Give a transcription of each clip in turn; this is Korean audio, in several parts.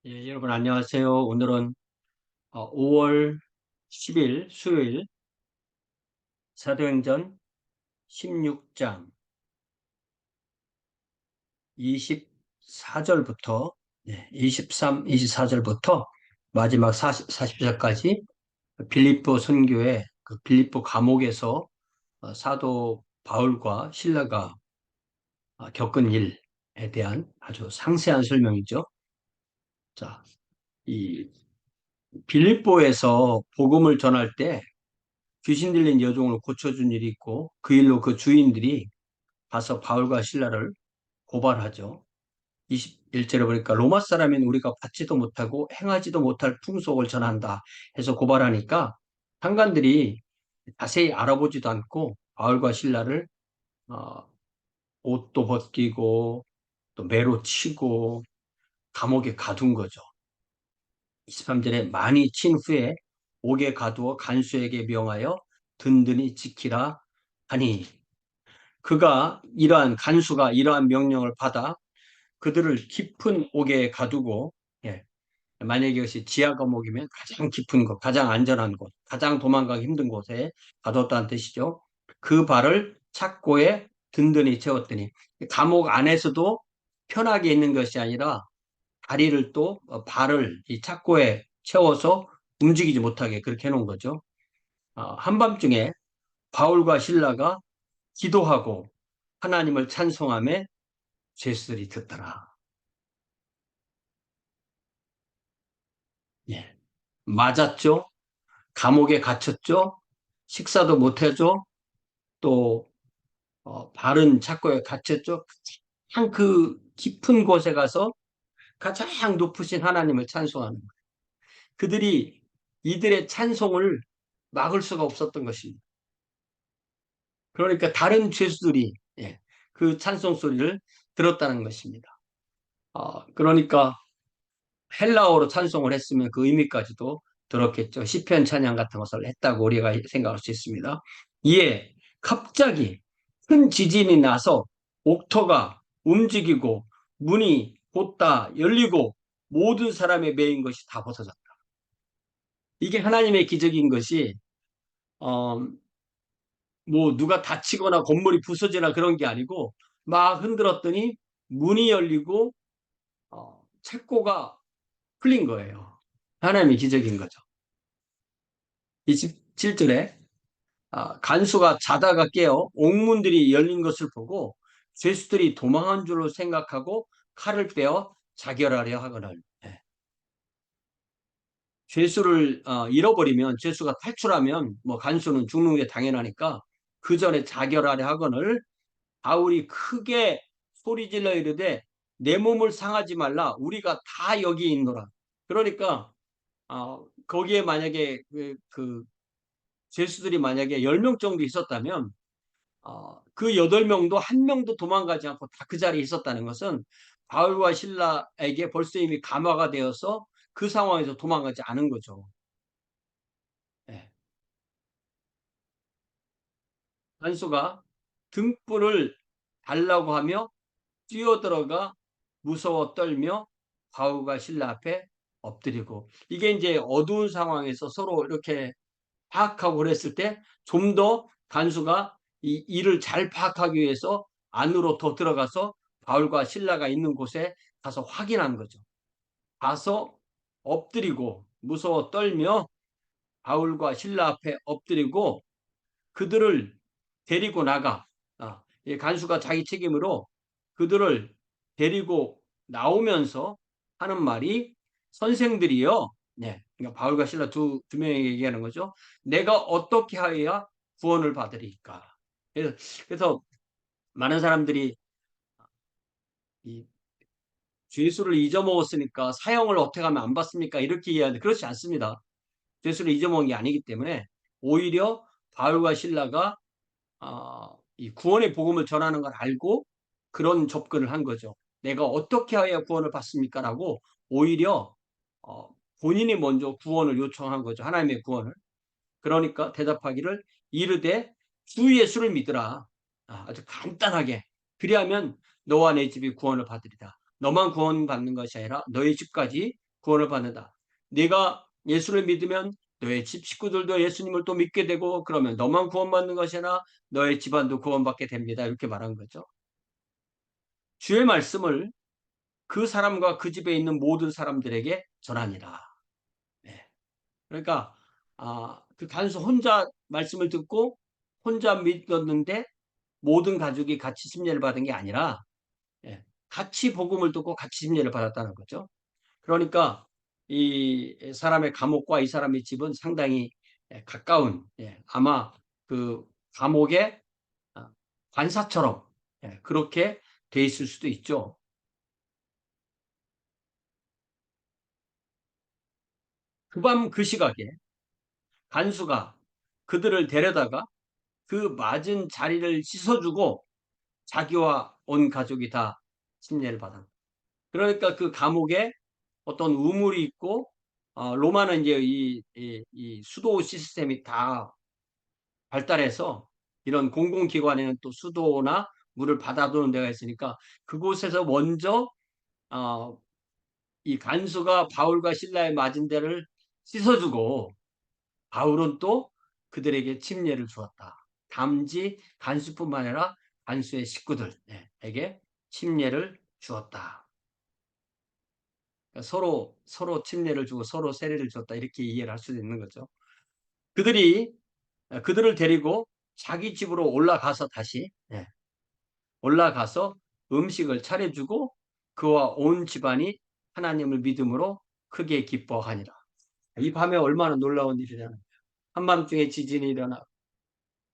예, 여러분 안녕하세요. 오늘은 5월 10일 수요일 사도행전 16장 24절부터 23, 24절부터 마지막 40절까지 빌립보 선교의 그 빌립보 감옥에서 사도 바울과 실라가 겪은 일에 대한 아주 상세한 설명이죠. 자, 이 빌립보에서 복음을 전할 때 귀신 들린 여종을 고쳐준 일이 있고 그 일로 그 주인들이 가서 바울과 신라를 고발하죠. 21절에 보니까 로마 사람인 우리가 받지도 못하고 행하지도 못할 풍속을 전한다 해서 고발하니까 상관들이 자세히 알아보지도 않고 바울과 신라를 어, 옷도 벗기고 또 매로 치고 감옥에 가둔 거죠. 23절에 많이 친 후에 옥에 가두어 간수에게 명하여 든든히 지키라 하니 그가 이러한 간수가 이러한 명령을 받아 그들을 깊은 옥에 가두고 예, 만약에 이것이 지하 감옥이면 가장 깊은 곳, 가장 안전한 곳, 가장 도망가기 힘든 곳에 가뒀다는 뜻이죠. 그 발을 착고에 든든히 채웠더니 감옥 안에서도 편하게 있는 것이 아니라 다리를 또 발을 이 착고에 채워서 움직이지 못하게 그렇게 해놓은 거죠. 한밤중에 바울과 신라가 기도하고 하나님을 찬송함에 죄수들이 듣더라. 예. 맞았죠? 감옥에 갇혔죠? 식사도 못해줘? 또 바른 착고에 갇혔죠? 가장 그 깊은 곳에 가서 가장 높으신 하나님을 찬송하는 거예요. 그들이 이들의 찬송을 막을 수가 없었던 것입니다. 그러니까 다른 죄수들이 그 찬송 소리를 들었다는 것입니다. 그러니까 헬라어로 찬송을 했으면 그 의미까지도 들었겠죠. 시편 찬양 같은 것을 했다고 우리가 생각할 수 있습니다. 이에 갑자기 큰 지진이 나서 옥토가 움직이고 문이 곧다 열리고 모든 사람의 매인 것이 다 벗어졌다. 이게 하나님의 기적인 것이 어, 뭐 누가 다치거나 건물이 부서지나 그런 게 아니고 막 흔들었더니 문이 열리고 책고가 풀린 거예요. 하나님의 기적인 거죠. 27절에 간수가 자다가 깨어 옥문들이 열린 것을 보고 죄수들이 도망한 줄로 생각하고 칼을 빼어 자결하려 하거늘. 예. 죄수를 잃어버리면 죄수가 탈출하면 뭐 간수는 죽는 게 당연하니까 그 전에 자결하려 하거늘 바울이 크게 소리질러 이르되 내 몸을 상하지 말라 우리가 다 여기 있노라. 그러니까 거기에 만약에 그 죄수들이 만약에 10명 정도 있었다면 그 8명도 한 명도 도망가지 않고 다 그 자리에 있었다는 것은 바울과 신라에게 벌써 이미 감화가 되어서 그 상황에서 도망가지 않은 거죠. 예. 간수가 등불을 달라고 하며 뛰어들어가 무서워 떨며 바울과 신라 앞에 엎드리고 이게 이제 어두운 상황에서 서로 이렇게 파악하고 그랬을 때 좀 더 간수가 이 일을 잘 파악하기 위해서 안으로 더 들어가서 바울과 신라가 있는 곳에 가서 확인한 거죠. 가서 엎드리고 무서워 떨며 바울과 신라 앞에 엎드리고 그들을 데리고 나가. 간수가 자기 책임으로 그들을 데리고 나오면서 하는 말이 선생들이요. 네. 그러니까 바울과 신라 두 명에게 얘기하는 거죠. 내가 어떻게 하여야 구원을 받으리까? 그래서 많은 사람들이 이 죄수를 잊어먹었으니까 사형을 어떻게 하면 안 받습니까? 이렇게 이해하는데 그렇지 않습니다. 죄수를 잊어먹은 게 아니기 때문에 오히려 바울과 신라가 이 구원의 복음을 전하는 걸 알고 그런 접근을 한 거죠. 내가 어떻게 해야 구원을 받습니까? 라고 오히려 어, 본인이 먼저 구원을 요청한 거죠. 하나님의 구원을. 그러니까 대답하기를 이르되 주 예수를 믿으라. 아주 간단하게. 그리하면 너와 내 집이 구원을 받으리라. 너만 구원받는 것이 아니라 너희 집까지 구원을 받는다. 네가 예수를 믿으면 너의 집 식구들도 예수님을 또 믿게 되고 그러면 너만 구원받는 것이 아니라 너의 집안도 구원받게 됩니다. 이렇게 말한 거죠. 주의 말씀을 그 사람과 그 집에 있는 모든 사람들에게 전하니라. 네. 그러니까 그 단순 혼자 말씀을 듣고 혼자 믿었는데 모든 가족이 같이 침례를 받은 게 아니라 예, 같이 복음을 듣고 같이 침례를 받았다는 거죠. 그러니까 이 사람의 감옥과 이 사람의 집은 상당히 가까운 아마 그 감옥의 아 관사처럼 그렇게 돼 있을 수도 있죠. 그 밤 그 시각에 간수가 그들을 데려다가 그 맞은 자리를 씻어 주고 자기와 온 가족이 다 침례를 받았 그러니까 그 감옥에 어떤 우물이 있고 로마는 이제 이 수도 시스템이 다 발달해서 이런 공공기관에는 또 수도나 물을 받아두는 데가 있으니까 그곳에서 먼저 어 이 간수가 바울과 실라의 맞은 데를 씻어 주고 바울은 또 그들에게 침례를 주었다. 단지 간수뿐만 아니라 간수의 식구들 에게 침례를 주었다. 그러니까 서로 침례를 주고 서로 세례를 줬다 이렇게 이해를 할 수도 있는 거죠. 그들이 그들을 데리고 자기 집으로 올라가서 다시 올라가서 음식을 차려주고 그와 온 집안이 하나님을 믿음으로 크게 기뻐하니라. 이 밤에 얼마나 놀라운 일이냐는 한밤중에 지진이 일어나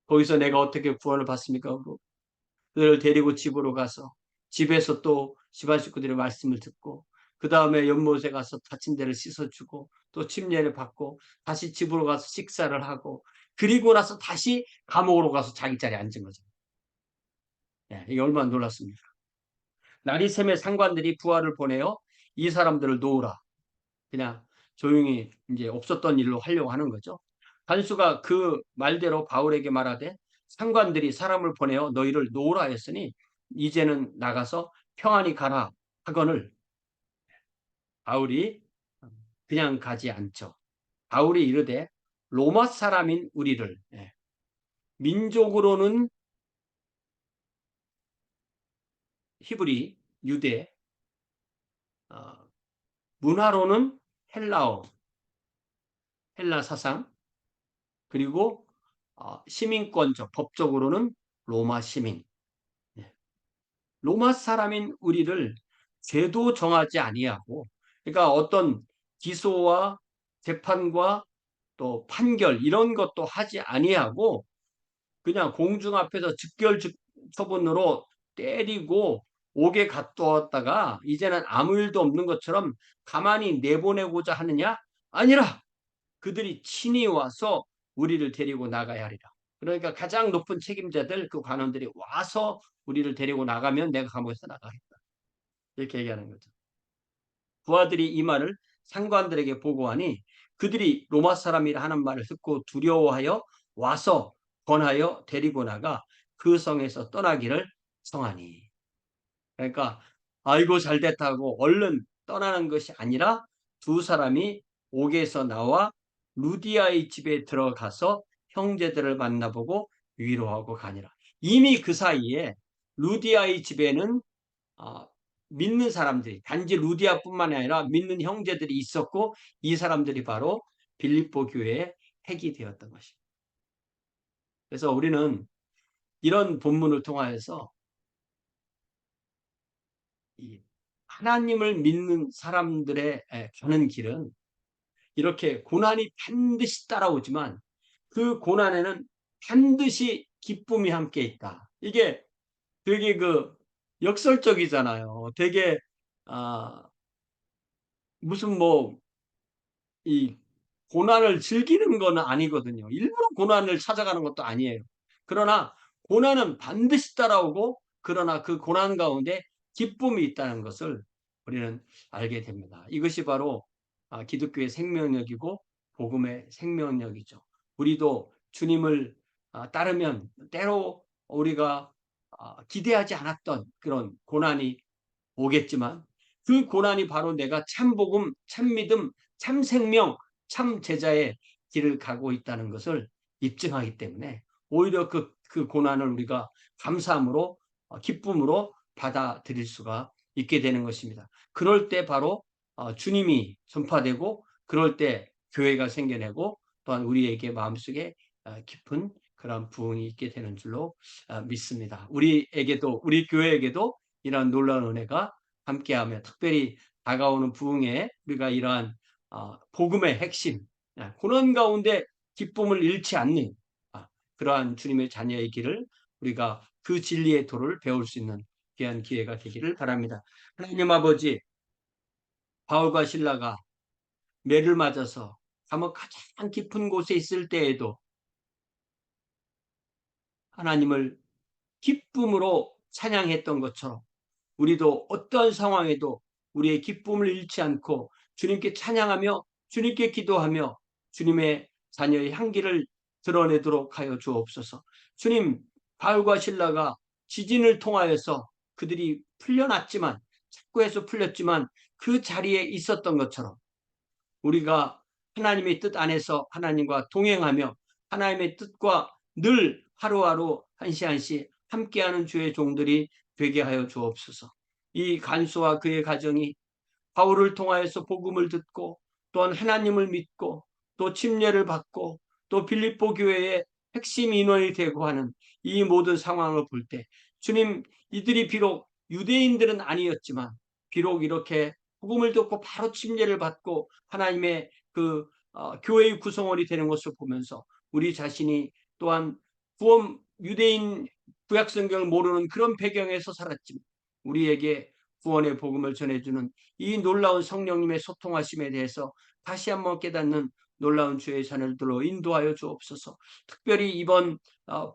거기서 내가 어떻게 구원을 받습니까? 그러고 그들을 데리고 집으로 가서 집에서 또 집안 식구들의 말씀을 듣고 그 다음에 연못에 가서 다친 데를 씻어주고 또 침례를 받고 다시 집으로 가서 식사를 하고 그리고 나서 다시 감옥으로 가서 자기 자리에 앉은 거죠. 이게 얼마나 놀랐습니까? 날이 새매 상관들이 부하를 보내어 이 사람들을 놓으라. 그냥 조용히 이제 없었던 일로 하려고 하는 거죠. 간수가 그 말대로 바울에게 말하되 상관들이 사람을 보내어 너희를 놓으라 했으니 이제는 나가서 평안히 가라 하거늘 바울이 그냥 가지 않죠. 바울이 이르되 로마 사람인 우리를 민족으로는 히브리, 유대, 어, 문화로는 헬라어, 헬라 사상, 그리고 시민권적, 법적으로는 로마 시민. 예. 로마 사람인 우리를 죄도 정하지 아니하고, 그러니까 어떤 기소와 재판과 또 판결 이런 것도 하지 아니하고 그냥 공중 앞에서 즉결 처분으로 때리고 옥에 가두었다가 이제는 아무 일도 없는 것처럼 가만히 내보내고자 하느냐? 아니라 그들이 친히 와서 우리를 데리고 나가야 하리라. 그러니까 가장 높은 책임자들 그 관원들이 와서 우리를 데리고 나가면 내가 감옥에서 나가겠다. 이렇게 얘기하는 거죠. 부하들이 이 말을 상관들에게 보고하니 그들이 로마 사람이라 하는 말을 듣고 두려워하여 와서 권하여 데리고 나가 그 성에서 떠나기를 청하니. 그러니까 아이고 잘됐다고 얼른 떠나는 것이 아니라 두 사람이 옥에서 나와 루디아의 집에 들어가서 형제들을 만나보고 위로하고 가니라. 이미 그 사이에 루디아의 집에는 아, 믿는 사람들이 단지 루디아뿐만 아니라 믿는 형제들이 있었고 이 사람들이 바로 빌립보 교회의 핵이 되었던 것입니다. 그래서 우리는 이런 본문을 통하여서 이 하나님을 믿는 사람들의 가는 길은 이렇게 고난이 반드시 따라오지만 그 고난에는 반드시 기쁨이 함께 있다. 이게 되게 그 역설적이잖아요. 되게 아, 무슨 뭐 이 고난을 즐기는 건 아니거든요. 일부러 고난을 찾아가는 것도 아니에요. 그러나 고난은 반드시 따라오고 그러나 그 고난 가운데 기쁨이 있다는 것을 우리는 알게 됩니다. 이것이 바로 기독교의 생명력이고 복음의 생명력이죠. 우리도 주님을 따르면 때로 우리가 기대하지 않았던 그런 고난이 오겠지만 그 고난이 바로 내가 참 복음, 참 믿음, 참 생명, 참 제자의 길을 가고 있다는 것을 입증하기 때문에 오히려 그 고난을 우리가 감사함으로 기쁨으로 받아들일 수가 있게 되는 것입니다. 그럴 때 바로 주님이 전파되고 그럴 때 교회가 생겨내고 또한 우리에게 마음속에 깊은 그런 부흥이 있게 되는 줄로 믿습니다. 우리에게도 우리 교회에게도 이러한 놀라운 은혜가 함께하며 특별히 다가오는 부흥에 우리가 이러한 복음의 핵심 고난 가운데 기쁨을 잃지 않는 그러한 주님의 자녀의 길을 우리가 그 진리의 도를 배울 수 있는 귀한 기회가 되기를 바랍니다. 하나님 아버지, 바울과 실라가 매를 맞아서 감옥 가장 깊은 곳에 있을 때에도 하나님을 기쁨으로 찬양했던 것처럼 우리도 어떠한 상황에도 우리의 기쁨을 잃지 않고 주님께 찬양하며 주님께 기도하며 주님의 자녀의 향기를 드러내도록 하여 주옵소서. 주님, 바울과 실라가 지진을 통하여서 그들이 풀려났지만 착고해서 풀렸지만 그 자리에 있었던 것처럼 우리가 하나님의 뜻 안에서 하나님과 동행하며 하나님의 뜻과 늘 하루하루 한시 한시 함께하는 주의 종들이 되게 하여 주옵소서. 이 간수와 그의 가정이 바울을 통하여서 복음을 듣고 또한 하나님을 믿고 또 침례를 받고 또 빌립보 교회의 핵심 인원이 되고 하는 이 모든 상황을 볼 때 주님, 이들이 비록 유대인들은 아니었지만 비록 이렇게 복음을 듣고 바로 침례를 받고 하나님의 교회의 구성원이 되는 것을 보면서 우리 자신이 또한 구원 유대인 구약 성경을 모르는 그런 배경에서 살았지만 우리에게 구원의 복음을 전해주는 이 놀라운 성령님의 소통하심에 대해서 다시 한번 깨닫는 놀라운 주의 자녀들로 인도하여 주옵소서. 특별히 이번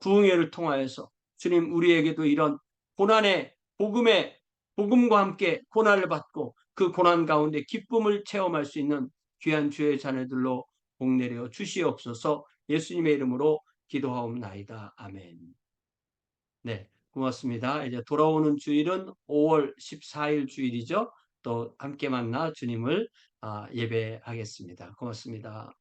부흥회를 통하여서 주님, 우리에게도 이런 고난의 복음과 함께 고난을 받고 그 고난 가운데 기쁨을 체험할 수 있는 귀한 주의 자녀들로 복내려 주시옵소서. 예수님의 이름으로 기도하옵나이다. 아멘. 네, 고맙습니다. 이제 돌아오는 주일은 5월 14일 주일이죠. 또 함께 만나 주님을 예배하겠습니다. 고맙습니다.